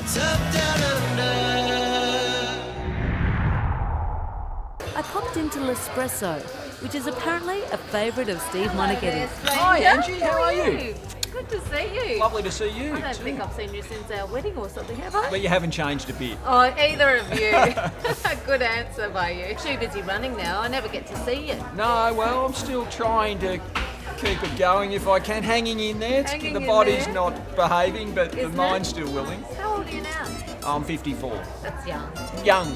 I popped into L'Espresso, which is apparently a favourite of Steve Moneghetti. Hi Angie, how are you? Good to see you. Lovely to see you. I don't think I've seen you since our wedding or something, have I? But you haven't changed a bit. Oh, either of you. Good answer by you. Too busy running now. I never get to see you. No, well, I'm still trying to keep it going if I can. Hanging in there. Hanging the in body's there. not behaving, but Isn't the mind's it? still willing. How old are you now? I'm 54. That's young. Young.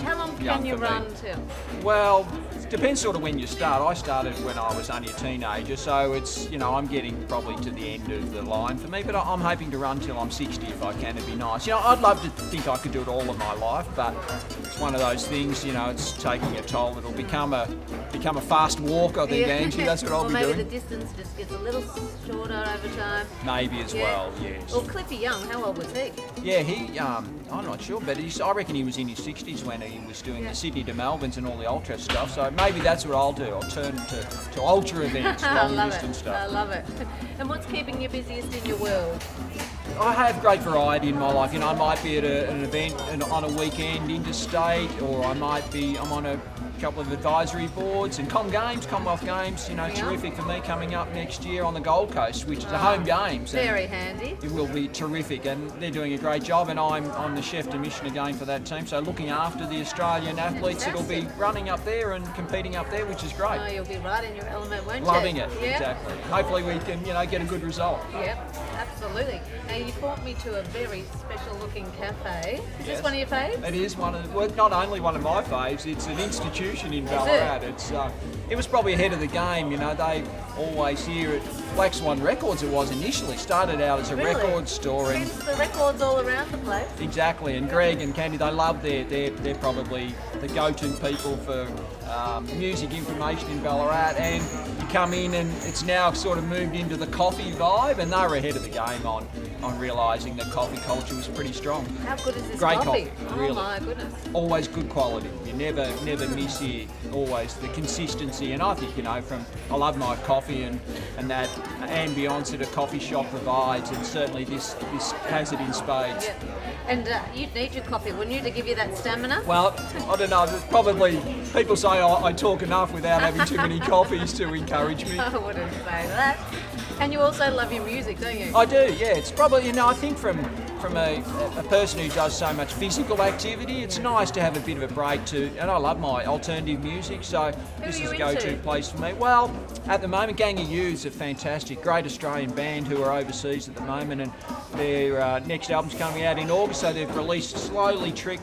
How long young can you for run me. till? Well, it depends sort of when you start. I started when I was only a teenager, so it's, I'm getting probably to the end of the line for me, but I'm hoping to run till I'm 60 if I can. It'd be nice. I'd love to think I could do it all of my life, but it's one of those things, it's taking a toll. It'll become a fast walk, I think, Angie. That's what I'll be maybe doing. the distance just gets a little shorter over time. Maybe as well, yes. Well, Cliffy Young, how old was he? Yeah, I'm not sure, but I reckon he was in his 60s when he was doing the Sydney to Melbournes and all the ultra stuff, so maybe that's what I'll do. I'll turn to ultra events, long distance stuff. I love it. And what's keeping you busiest in your world? I have great variety in my life. I might be at an event on a weekend interstate, or I'm on a couple of advisory boards and Commonwealth Games, terrific for me coming up next year on the Gold Coast, which is a home games. Very handy. It will be terrific, and they're doing a great job, and I'm the chef de mission again for that team, so looking after the Australian athletes that'll be running up there and competing up there, which is great. Oh, you'll be right in your element, won't you? Loving it, Yep. exactly. Hopefully we can, get a good result. Yep, absolutely. Now you brought me to a very special looking cafe. Is this Yes. one of your faves? It is not only one of my faves, it's an institution in Ballarat. It was probably ahead of the game, they always here at Black Swan Records it was initially, started out as a Really? record store. And There's the records all around the place. exactly, and Greg and Candy, they love they're probably the go-to people for music information in Ballarat, and you come in and it's now sort of moved into the coffee vibe, and they were ahead of the game on realising that coffee culture was pretty strong. How good is this Great coffee? really. Oh my goodness. Always good quality. You never miss here. Always the consistency, and I think I love my coffee and that ambience that a coffee shop provides, and certainly this has it in spades. Yeah. And you'd need your coffee, wouldn't you, to give you that stamina? Well, I don't know. Probably people say I talk enough without having too many coffees to encourage me. I wouldn't say that. And you also love your music, don't you? I do, yeah. It's probably, I think from a person who does so much physical activity, it's nice to have a bit of a break too. And I love my alternative music, so this are is a you go-to into? place for me. Well, at the moment, Gang of Youths are fantastic, great Australian band who are overseas at the moment, and their next album's coming out in August, so they've released slowly drip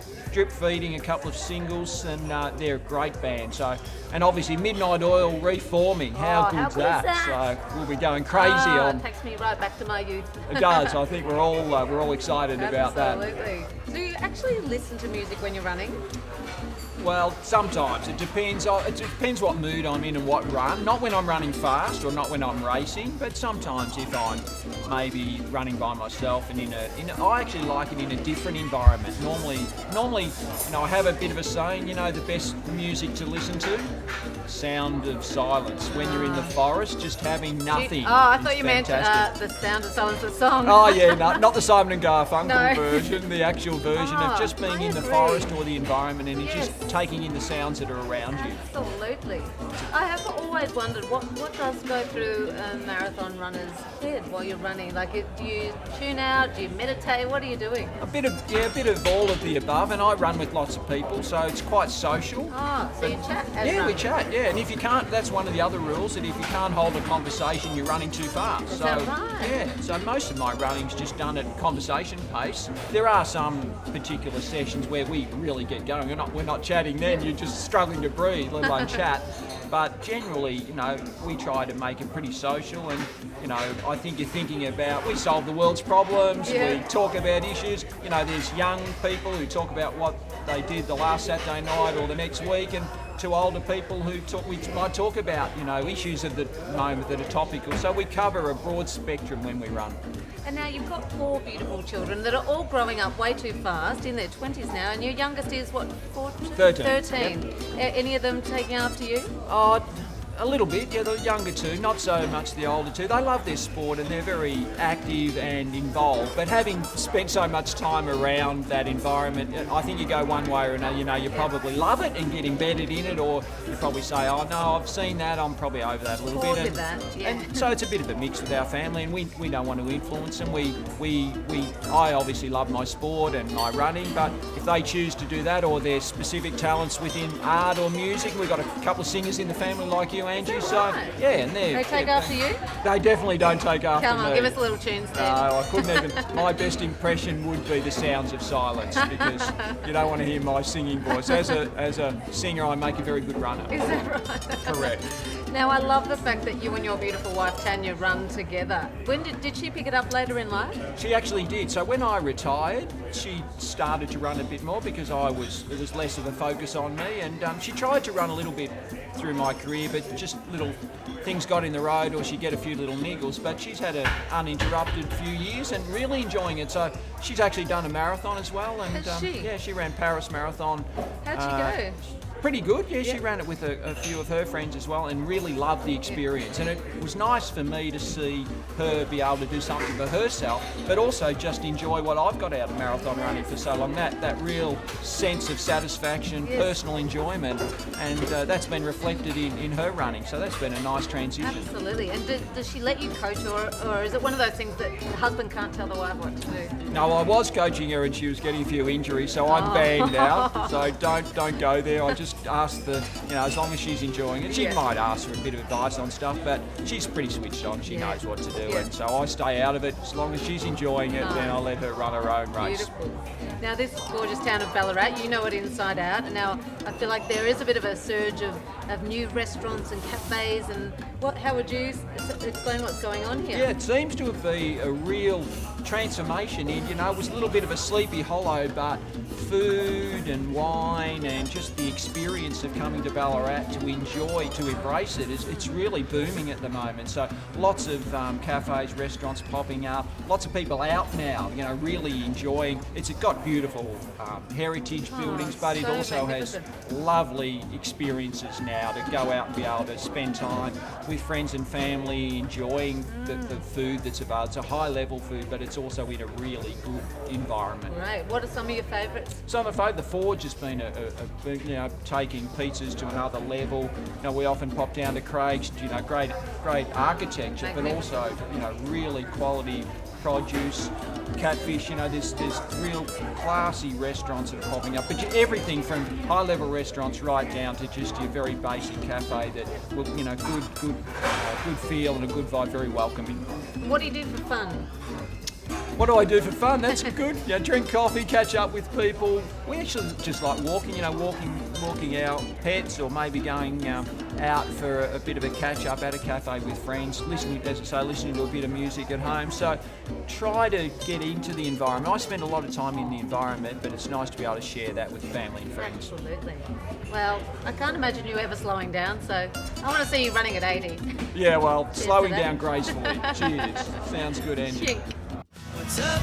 feeding a couple of singles, and they're a great band. So, and obviously Midnight Oil reforming. How good's good is that? that? So we'll be going crazy on. It takes me right back to my youth. It does. I think we're all excited about that. Absolutely. Do you actually listen to music when you're running? Well, sometimes it depends. It depends what mood I'm in and what run. Not when I'm running fast or not when I'm racing, but sometimes if I'm maybe running by myself and I actually like it in a different environment. Normally, I have a bit of a saying. The best music to listen to, sound of silence. When you're in the forest, just having nothing. I is thought you fantastic. meant the sound of silence, the song. Oh yeah, not the Simon and Garfunkel No. version, the actual version of just being I in the agree. forest or the environment, and it's Yes. just taking in the sounds that are around you. Absolutely. I have always wondered what does go through a marathon runner's head while you're running? Like, do you tune out? Do you meditate? What are you doing? A bit of all of the above, and I run with lots of people, so it's quite social. Oh, so you chat as Yeah, we runners. chat, yeah, and if you can't, that's one of the other rules, that if you can't hold a conversation, you're running too fast. Is that right? Yeah, so most of my running's just done at conversation pace. There are some particular sessions where we really get going. We're not chatting then, you're just struggling to breathe, let alone chat. But generally, we try to make it pretty social, and, I think you're thinking about, we solve the world's problems, we talk about issues. There's young people who talk about what they did the last Saturday night or the next week, and to older people we might talk about, issues of the moment that are topical. So we cover a broad spectrum when we run. And now you've got 4 beautiful children that are all growing up way too fast, in their 20s now, and your youngest is what, 13. 13. Any of them taking after you? A little bit, yeah, the younger two, not so much the older two. They love their sport and they're very active and involved, but having spent so much time around that environment, I think you go one way or another. You know, you probably love it and get embedded in it, or you probably say, oh no, I've seen that, I'm probably over that a little Bored bit. with that, yeah. And so it's a bit of a mix with our family, and we don't want to influence them. I obviously love my sport and my running, but if they choose to do that, or their specific talents within art or music, we've got a couple of singers in the family like you, Angie. So right? yeah, and They take after you? They definitely don't take after Come on, me. give us a little tunes then. No, I couldn't even. My best impression would be the sounds of silence, because you don't want to hear my singing voice. As a singer, I make a very good runner. Is that right? Correct. Now, I love the fact that you and your beautiful wife Tanya run together. When did she pick it up later in life? She actually did. So when I retired, she started to run a bit more because it was less of a focus on me, and she tried to run a little bit through my career, but just little things got in the road, or she'd get a few little niggles. But she's had an uninterrupted few years and really enjoying it. So she's actually done a marathon as well, and Has she? yeah, she ran Paris Marathon. How'd she go? Pretty good, yeah. She ran it with a few of her friends as well, and really loved the experience. And it was nice for me to see her be able to do something for herself, but also just enjoy what I've got out of marathon running for so long. That real sense of satisfaction, personal enjoyment, and that's been reflected in her running. So that's been a nice transition. Absolutely. And does she let you coach, or is it one of those things that the husband can't tell the wife what to do? No, I was coaching her and she was getting a few injuries, so I'm banned out. So don't go there. I just ask as long as she's enjoying it. She might ask for a bit of advice on stuff, but she's pretty switched on. She knows what to do, and so I stay out of it. As long as she's enjoying it, then I'll let her run her own race. Beautiful. Now, this gorgeous town of Ballarat, you know it inside out. And now I feel like there is a bit of a surge of new restaurants and cafes. And how would you explain what's going on here? Yeah, it seems to be a real transformation in, it was a little bit of a Sleepy Hollow, but food and wine and just the experience of coming to Ballarat to enjoy, to embrace it, it's really booming at the moment. So lots of cafes, restaurants popping up, lots of people out now, really enjoying. It's got beautiful heritage buildings, but it also has lovely experiences now to go out and be able to spend time with friends and family, enjoying the food that's available. It's a high level food, but it's also in a really good environment. Right. What are some of your favourites? Some of my favourite, the Forge has been taking pizzas to another level. We often pop down to Craig's, great architecture, but also, really quality produce, catfish. There's real classy restaurants that are popping up, but everything from high-level restaurants right down to just your very basic cafe that will, good feel and a good vibe, very welcoming. What do you do for fun? What do I do for fun? That's good. Drink coffee, catch up with people. We actually just like walking, walking our pets, or maybe going out for a bit of a catch up at a cafe with friends, listening to a bit of music at home. So try to get into the environment. I spend a lot of time in the environment, but it's nice to be able to share that with family and friends. Absolutely. Well, I can't imagine you ever slowing down, so I want to see you running at 80. Yeah, well, slowing down gracefully. Cheers. Sounds good, Angie. Chink. What's up?